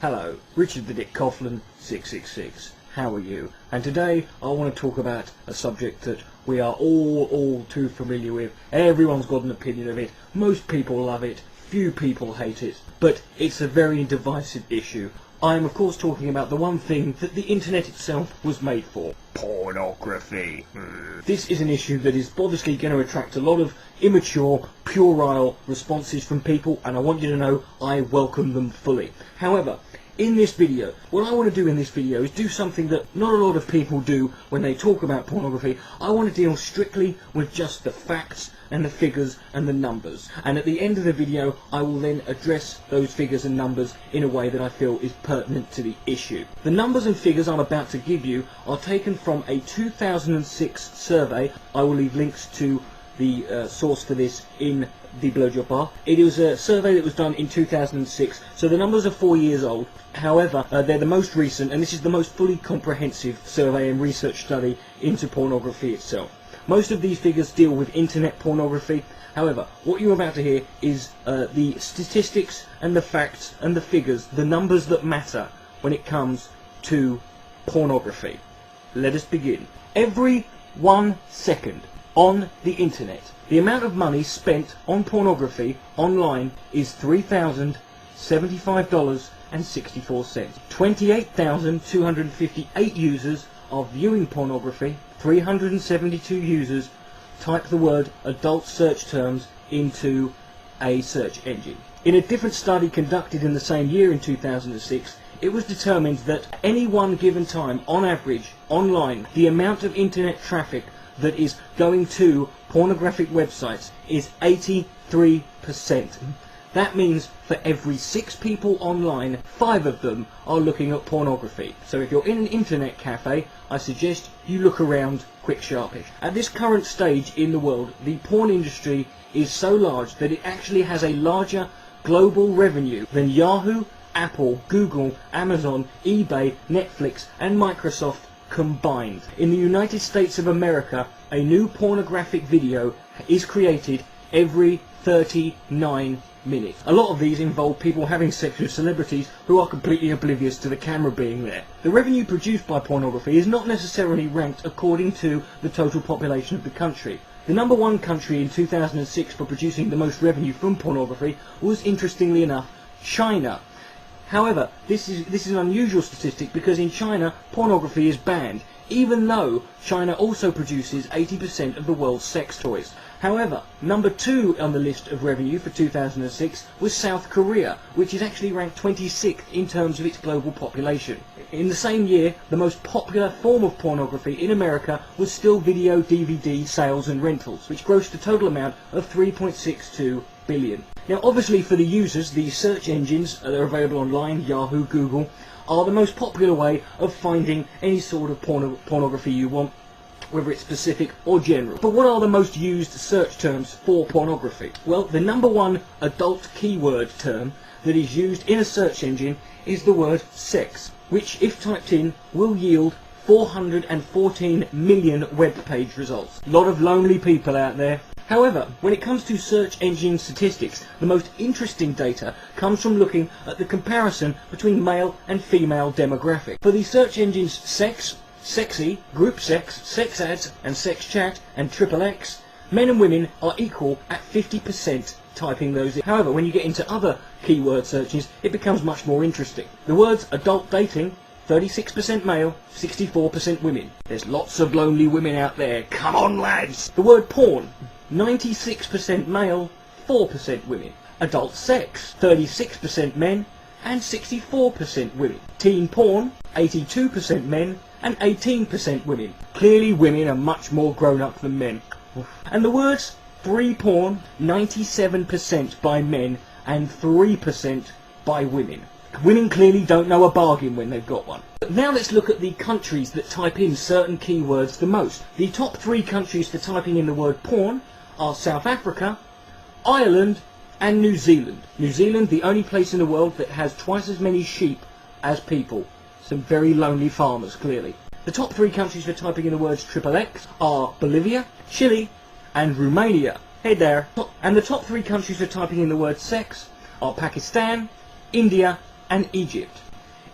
Hello, Richard the Dick Coughlan666. How are you? And today I want to talk about a subject that we are all too familiar with. Everyone's got an opinion of it. Most people love it. Few people hate it. But it's a very divisive issue. I am of course talking about the one thing that the internet itself was made for. Pornography. This is an issue that is obviously going to attract a lot of immature, puerile responses from people, and I want you to know I welcome them fully. However, in this video, what I want to do in this video is do something that not a lot of people do when they talk about pornography. I want to deal strictly with just the facts and the figures and the numbers. And at the end of the video, I will then address those figures and numbers in a way that I feel is pertinent to the issue. The numbers and figures I'm about to give you are taken from a 2006 survey. I will leave links to the source for this in the blowjob bar. It was a survey that was done in 2006, so the numbers are 4 years old. However, they're the most recent, and this is the most fully comprehensive survey and research study into pornography itself. Most of these figures deal with internet pornography. However, what you're about to hear is the statistics and the facts and the figures, the numbers that matter when it comes to pornography. Let us begin. Every 1 second on the internet, the amount of money spent on pornography online is $3,075.64. 28,258 users are viewing pornography. 372 users type the word adult search terms into a search engine. In a different study conducted in the same year in 2006, it was determined that at any one given time, on average, online, the amount of internet traffic that is going to pornographic websites is 83%. That means for every 6 people online, 5 of them are looking at pornography. So if you're in an internet cafe, I suggest you look around quick sharpish. At this current stage in the world, the porn industry is so large that it actually has a larger global revenue than Yahoo, Apple, Google, Amazon, eBay, Netflix and Microsoft combined. In the United States of America, a new pornographic video is created every 39 minutes. A lot of these involve people having sex with celebrities who are completely oblivious to the camera being there. The revenue produced by pornography is not necessarily ranked according to the total population of the country. The number 1 country in 2006 for producing the most revenue from pornography was, interestingly enough, China. However, this is an unusual statistic because in China, pornography is banned, even though China also produces 80% of the world's sex toys. However, number 2 on the list of revenue for 2006 was South Korea, which is actually ranked 26th in terms of its global population. In the same year, the most popular form of pornography in America was still video DVD sales and rentals, which grossed a total amount of $3.62 billion. Now obviously for the users, the search engines that are available online, Yahoo, Google, are the most popular way of finding any sort of pornography you want, whether it's specific or general. But what are the most used search terms for pornography? Well, the number 1 adult keyword term that is used in a search engine is the word sex, which if typed in will yield 414 million web page results. A lot of lonely people out there. However, when it comes to search engine statistics, the most interesting data comes from looking at the comparison between male and female demographic. For the search engines sex, sexy, group sex, sex ads and sex chat and XXX, men and women are equal at 50% typing those in. However, when you get into other keyword searches, it becomes much more interesting. The words adult dating, 36% male, 64% women. There's lots of lonely women out there. Come on, lads! The word porn, 96% male, 4% women. Adult sex, 36% men and 64% women. Teen porn, 82% men and 18% women. Clearly women are much more grown up than men. And the words free porn, 97% by men and 3% by women. Women clearly don't know a bargain when they've got one. But now let's look at the countries that type in certain keywords the most. The top 3 countries for typing in the word porn are South Africa, Ireland and New Zealand. New Zealand, the only place in the world that has twice as many sheep as people. Some very lonely farmers, clearly. The top 3 countries for typing in the words XXX are Bolivia, Chile and Romania. Hey there. And the top 3 countries for typing in the word sex are Pakistan, India and Egypt.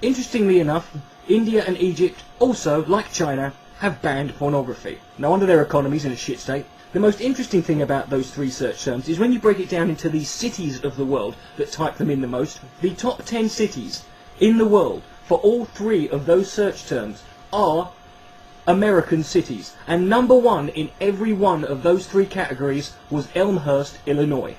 Interestingly enough, India and Egypt also, like China, have banned pornography. No wonder their economy's in a shit state. The most interesting thing about those three search terms is when you break it down into the cities of the world that type them in the most, the top 10 cities in the world for all three of those search terms are American cities. And number one in every one of those three categories was Elmhurst, Illinois.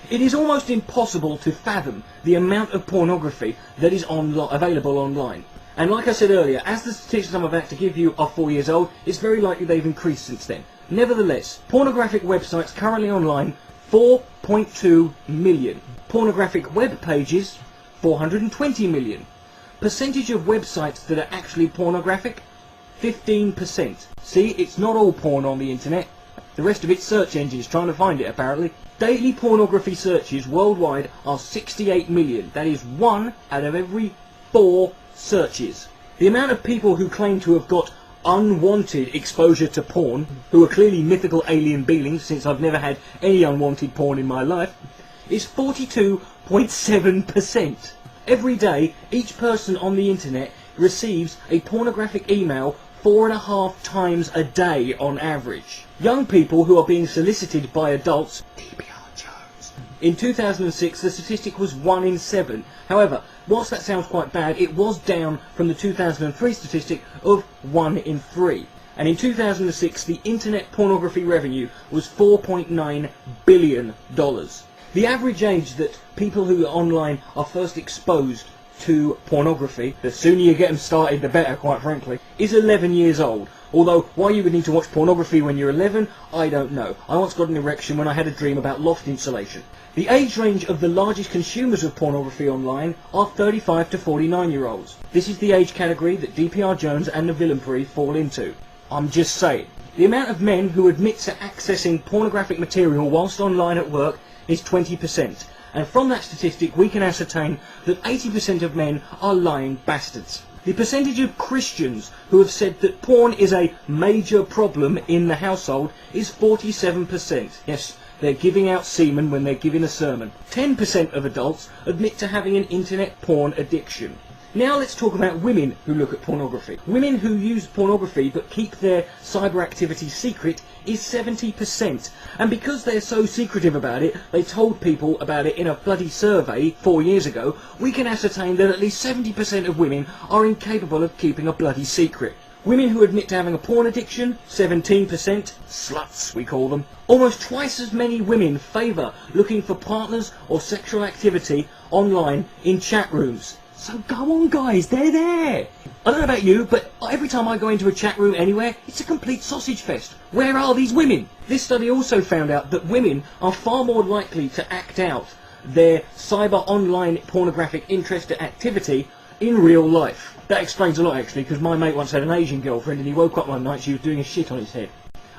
It is almost impossible to fathom the amount of pornography that is available online. And like I said earlier, as the statistics I'm about to give you are 4 years old, it's very likely they've increased since then. Nevertheless, pornographic websites currently online, 4.2 million. Pornographic web pages, 420 million. Percentage of websites that are actually pornographic, 15%. See, it's not all porn on the internet. The rest of it's search engines trying to find it, apparently. Daily pornography searches worldwide are 68 million. That is 1 out of every 4 searches. The amount of people who claim to have got unwanted exposure to porn, who are clearly mythical alien beings, since I've never had any unwanted porn in my life, is 42.7%. Every day, each person on the internet receives a pornographic email 4.5 times a day on average. Young people who are being solicited by adults, in 2006 the statistic was 1 in 7. However, whilst that sounds quite bad, it was down from the 2003 statistic of 1 in 3. And in 2006 the internet pornography revenue was $4.9 billion. The average age that people who are online are first exposed to pornography, the sooner you get them started the better, quite frankly, is 11 years old. Although, why you would need to watch pornography when you're 11, I don't know. I once got an erection when I had a dream about loft insulation. The age range of the largest consumers of pornography online are 35 to 49-year-olds. This is the age category that DPR Jones and the Villainpery fall into. I'm just saying. The amount of men who admit to accessing pornographic material whilst online at work is 20%. And from that statistic we can ascertain that 80% of men are lying bastards. The percentage of Christians who have said that porn is a major problem in the household is 47%. Yes, they're giving out semen when they're giving a sermon. 10% of adults admit to having an internet porn addiction. Now let's talk about women who look at pornography. Women who use pornography but keep their cyber activity secret is 70%. And because they're so secretive about it, they told people about it in a bloody survey 4 years ago, we can ascertain that at least 70% of women are incapable of keeping a bloody secret. Women who admit to having a porn addiction, 17%, sluts we call them. Almost twice as many women favour looking for partners or sexual activity online in chat rooms. So go on guys, they're there! I don't know about you, but every time I go into a chat room anywhere, it's a complete sausage fest. Where are these women? This study also found out that women are far more likely to act out their cyber online pornographic interest and activity in real life. That explains a lot actually, because my mate once had an Asian girlfriend and he woke up one night, she was doing a shit on his head.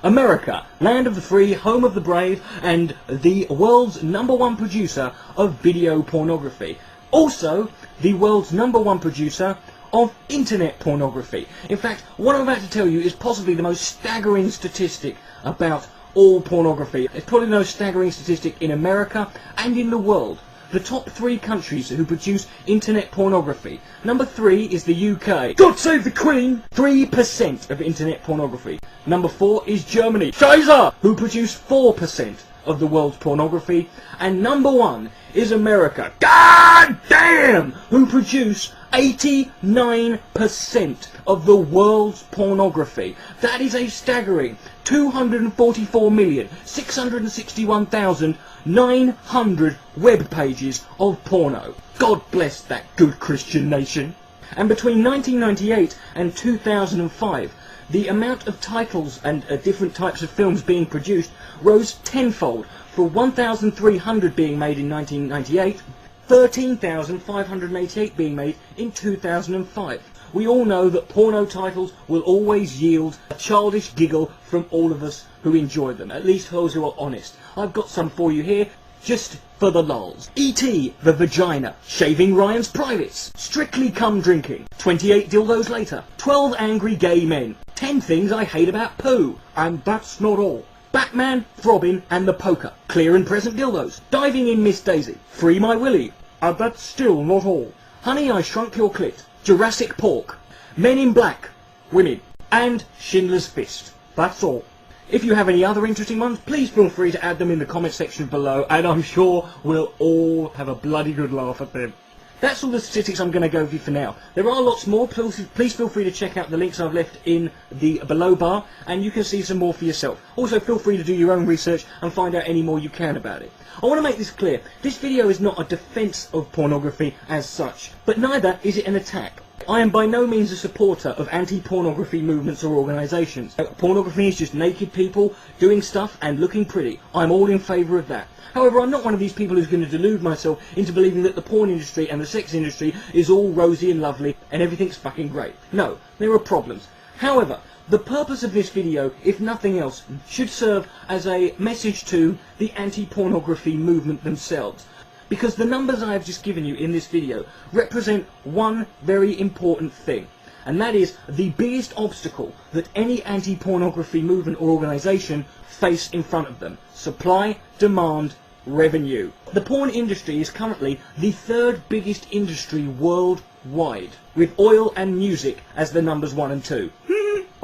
America, land of the free, home of the brave, and the world's #1 producer of video pornography. Also, the world's #1 producer of internet pornography. In fact, what I'm about to tell you is possibly the most staggering statistic about all pornography. It's probably the most staggering statistic in America and in the world. The top 3 countries who produce internet pornography. Number 3 is the UK. God save the Queen! 3% of internet pornography. Number 4 is Germany. Scheiße! Who produce 4% of the world's pornography. And number 1 is America. God damn! Who produce 89% of the world's pornography. That is a staggering 244,661,900 web pages of porno. God bless that good Christian nation. And between 1998 and 2005, the amount of titles and different types of films being produced rose tenfold, from 1,300 being made in 1998, 13,588 being made in 2005. We all know that porno titles will always yield a childish giggle from all of us who enjoy them, at least those who are honest. I've got some for you here, just for the lulz. E.T. the Vagina, Shaving Ryan's Privates, Strictly Cum Drinking, 28 Dildos Later, 12 Angry Gay Men, 10 Things I Hate About Poo, and That's Not All, Batman, Throbbing and the Poker, Clear and Present Dildos, Diving in Miss Daisy, Free My Willy, and That's Still Not All, Honey I Shrunk Your Clit, Jurassic Pork, Men in Black, women, and Schindler's Fist. That's all. If you have any other interesting ones, please feel free to add them in the comment section below, and I'm sure we'll all have a bloody good laugh at them. That's all the statistics I'm going to go over for now. There are lots more. Please feel free to check out the links I've left in the below bar, and you can see some more for yourself. Also, feel free to do your own research and find out any more you can about it. I want to make this clear. This video is not a defence of pornography as such, but neither is it an attack. I am by no means a supporter of anti-pornography movements or organisations. Pornography is just naked people doing stuff and looking pretty. I'm all in favour of that. However, I'm not one of these people who's going to delude myself into believing that the porn industry and the sex industry is all rosy and lovely and everything's fucking great. No, there are problems. However, the purpose of this video, if nothing else, should serve as a message to the anti-pornography movement themselves. Because the numbers I have just given you in this video represent one very important thing. And that is the biggest obstacle that any anti-pornography movement or organisation face in front of them. Supply, demand, revenue. The porn industry is currently the third biggest industry worldwide, with oil and music as the numbers 1 and 2.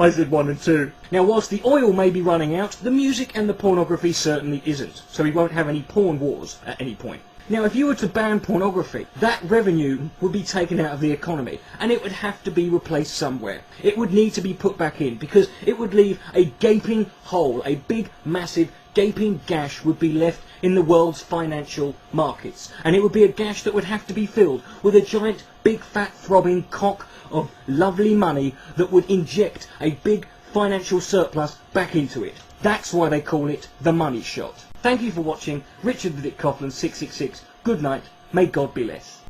I said 1 and 2. Now, whilst the oil may be running out, the music and the pornography certainly isn't, so we won't have any porn wars at any point. Now, if you were to ban pornography, that revenue would be taken out of the economy, and it would have to be replaced somewhere. It would need to be put back in, because it would leave a gaping hole, a big, massive, gaping gash would be left in the world's financial markets. And it would be a gash that would have to be filled with a giant, big, fat, throbbing cock of lovely money that would inject a big financial surplus back into it. That's why they call it the money shot. Thank you for watching. Richard the Dick Coughlan 666. Good night. May God be less.